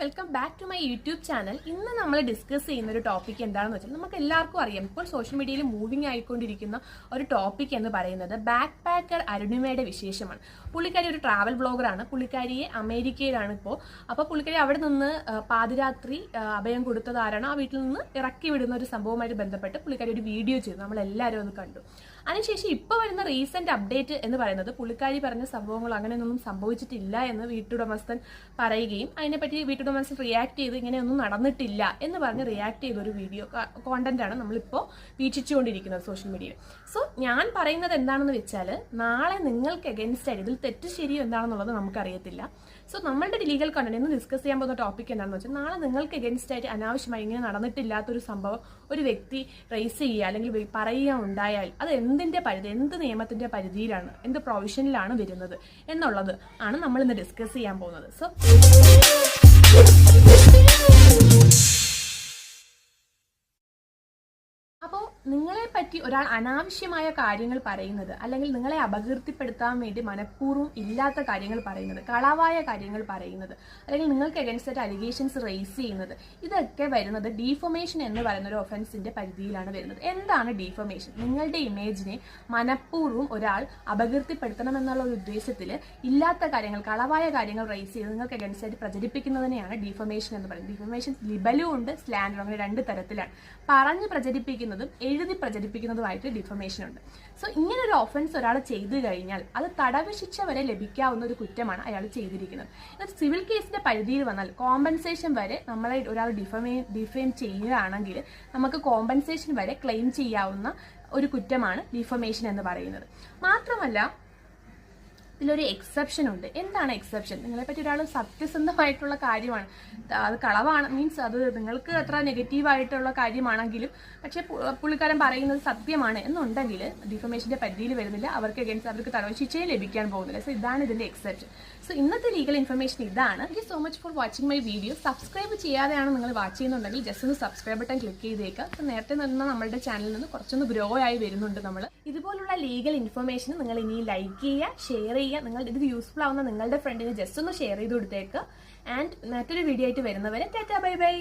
Welcome back to my YouTube channel. ഇന്ന് നമ്മൾ discuss ചെയ്യുന്ന ഒരു ടോപ്പിക് എന്താണെന്ന് വെച്ചാൽ നമുക്ക് എല്ലാവർക്കും അറിയാം, ഇപ്പോൾ സോഷ്യൽ മീഡിയയിൽ മൂവിങ് ആയിക്കൊണ്ടിരിക്കുന്ന ഒരു ടോപ്പിക് എന്ന് പറയുന്നത് ബാക്ക് പാക്കർ അരുണിമയുടെ വിശേഷമാണ്. പുള്ളിക്കാരി ഒരു ട്രാവൽ ബ്ലോഗറാണ്. പുള്ളിക്കാരിയെ അമേരിക്കയിലാണ് ഇപ്പോൾ. അപ്പോൾ പുള്ളിക്കാരി അവിടെ നിന്ന് പാതിരാത്രി അഭയം കൊടുത്തത് ആരാണ്, ആ വീട്ടിൽ നിന്ന് ഇറക്കി വിടുന്ന ഒരു സംഭവമായിട്ട് ബന്ധപ്പെട്ട് പുള്ളിക്കാരി ഒരു വീഡിയോ ചെയ്തു. നമ്മളെല്ലാവരും ഒന്ന് കണ്ടു. അതിനുശേഷം ഇപ്പോൾ വരുന്ന റീസെന്റ് അപ്ഡേറ്റ് എന്ന് പറയുന്നത് പുള്ളിക്കാരി പറഞ്ഞ സംഭവങ്ങൾ അങ്ങനെയൊന്നും സംഭവിച്ചിട്ടില്ല എന്ന് വീട്ടുടമസ്ഥൻ പറയുകയും അതിനെപ്പറ്റി വീട്ടുടമസ്ഥൻ റിയാക്ട് ചെയ്ത് ഇങ്ങനെയൊന്നും നടന്നിട്ടില്ല എന്ന് പറഞ്ഞ് റിയാക്ട് ചെയ്ത ഒരു വീഡിയോ കോണ്ടന്റ് ആണ് നമ്മളിപ്പോൾ വീക്ഷിച്ചുകൊണ്ടിരിക്കുന്നത് സോഷ്യൽ മീഡിയയിൽ. സോ ഞാൻ പറയുന്നത് എന്താണെന്ന് വെച്ചാൽ, നാളെ നിങ്ങൾക്ക് എഗൻസ്റ്റ് ആയിട്ട് ഇതിൽ തെറ്റ് ശരിയോ എന്താണെന്നുള്ളത് നമുക്കറിയത്തില്ല. സോ നമ്മളുടെ ലീഗൽ കണ്ടന്റ് ഇന്ന് ഡിസ്കസ് ചെയ്യാൻ പോകുന്ന ടോപ്പിക് എന്താണെന്ന് വെച്ചാൽ, നാളെ നിങ്ങൾക്ക് എഗൻസ്റ്റ് ആയിട്ട് അനാവശ്യമായി ഇങ്ങനെ നടന്നിട്ടില്ലാത്തൊരു സംഭവം ഒരു വ്യക്തി റേസ് ചെയ്യുക അല്ലെങ്കിൽ പറയുക ഉണ്ടായാൽ അത് എന്തിന്റെ പരിധി, എന്ത് നിയമത്തിന്റെ പരിധിയിലാണ്, എന്ത് പ്രൊവിഷനിലാണ് വരുന്നത് എന്നുള്ളത് ആണ് നമ്മൾ ഇന്ന് ഡിസ്കസ് ചെയ്യാൻ പോകുന്നത്. സോ അപ്പോൾ നിങ്ങളെ പറ്റി ഒരാൾ അനാവശ്യമായ കാര്യങ്ങൾ പറയുന്നത്, അല്ലെങ്കിൽ നിങ്ങളെ അപകീർത്തിപ്പെടുത്താൻ വേണ്ടി മനഃപൂർവ്വം ഇല്ലാത്ത കാര്യങ്ങൾ പറയുന്നത്, കളവായ കാര്യങ്ങൾ പറയുന്നത്, അല്ലെങ്കിൽ നിങ്ങൾക്ക് എഗൻസ്റ്റ് ആയിട്ട് അലിഗേഷൻസ് റേസ് ചെയ്യുന്നത്, ഇതൊക്കെ വരുന്നത് ഡീഫമേഷൻ എന്ന് പറയുന്ന ഒരു ഒഫൻസിന്റെ പരിധിയിലാണ് വരുന്നത്. എന്താണ് ഡീഫമേഷൻ? നിങ്ങളുടെ ഇമേജിനെ മനഃപൂർവ്വം ഒരാൾ അപകീർത്തിപ്പെടുത്തണം എന്നുള്ള ഒരു ഉദ്ദേശത്തിൽ ഇല്ലാത്ത കാര്യങ്ങൾ, കളവായ കാര്യങ്ങൾ റേസ് ചെയ്ത് നിങ്ങൾക്ക് എഗൻസ്റ്റ് ആയിട്ട് പ്രചരിപ്പിക്കുന്നതിനെയാണ് ഡീഫമേഷൻ എന്ന് പറയുന്നത്. ഡീഫമേഷൻ ലിബലും ഉണ്ട്, സ്ലാൻഡറും, അങ്ങനെ രണ്ട് തരത്തിലാണ്. പറഞ്ഞ് പ്രചരിപ്പിക്കുന്നതും എഴുതി പ്രചരിപ്പിക്കുന്നതുമായിട്ട് ഡിഫമേഷൻ ഉണ്ട്. സോ ഇങ്ങനെ ഒരു ഒഫൻസ് ഒരാൾ ചെയ്തു കഴിഞ്ഞാൽ അത് തടവ് ശിക്ഷ വരെ ലഭിക്കാവുന്ന ഒരു കുറ്റമാണ് അയാൾ ചെയ്തിരിക്കുന്നത്. എന്നാൽ സിവിൽ കേസിന്റെ പരിധിയിൽ വന്നാൽ കോമ്പൻസേഷൻ വരെ നമ്മളെ ഒരാൾ ഡിഫെയിം ചെയ്യുകയാണെങ്കിൽ നമുക്ക് കോമ്പൻസേഷൻ വരെ ക്ലെയിം ചെയ്യാവുന്ന ഒരു കുറ്റമാണ് ഡിഫമേഷൻ എന്ന് പറയുന്നത്. മാത്രമല്ല ഇതിലൊരു എക്സെപ്ഷൻ ഉണ്ട്. എന്താണ് എക്സെപ്ഷൻ? നിങ്ങളെപ്പറ്റി ഒരാൾ സത്യസന്ധമായിട്ടുള്ള കാര്യമാണ്, അത് കളവാണ്, മീൻസ് അത് നിങ്ങൾക്ക് അത്ര നെഗറ്റീവായിട്ടുള്ള കാര്യമാണെങ്കിലും പക്ഷെ പുള്ളിക്കാരൻ പറയുന്നത് സത്യമാണ് എന്നുണ്ടെങ്കിൽ ഡിഫമേഷന്റെ പരിധിയിൽ വരുന്നില്ല, അവർക്ക് തടവ് ശിക്ഷയും ലഭിക്കാൻ പോകുന്നില്ല. സോ ഇതാണ് ഇതിന്റെ എക്സെപ്ഷൻ. സോ ഇന്നത്തെ ലീഗൽ ഇൻഫർമേഷൻ ഇതാണ്. Thank you so much for watching my video. Subscribe ചെയ്യാതെയാണ് നിങ്ങൾ വാച്ച് ചെയ്യുന്നുണ്ടെങ്കിൽ ജസ്റ്റ് ഒന്ന് സബ്സ്ക്രൈബ് ബട്ടൺ ക്ലിക്ക് ചെയ്തേക്കുക. സോ നേരത്തെ നിന്ന് നമ്മുടെ ചാനലിൽ നിന്ന് കുറച്ചൊന്ന് ഗ്രോ ആയി വരുന്നുണ്ട് നമ്മൾ. ഇതുപോലുള്ള ലീഗൽ ഇൻഫർമേഷൻ നിങ്ങൾ ഇനി ലൈക്ക് ചെയ്യുക, ഷെയർ ചെയ്യുക. നിങ്ങൾ ഇത് യൂസ്ഫുൾ ആവുന്ന നിങ്ങളുടെ ഫ്രണ്ടിന് ജസ്റ്റ് ഒന്ന് ഷെയർ ചെയ്ത് കൊടുത്തേക്ക്. ആൻഡ് മറ്റൊരു വീഡിയോ ആയിട്ട് വരുന്നവരെ ടാറ്റാ ബൈ ബൈ.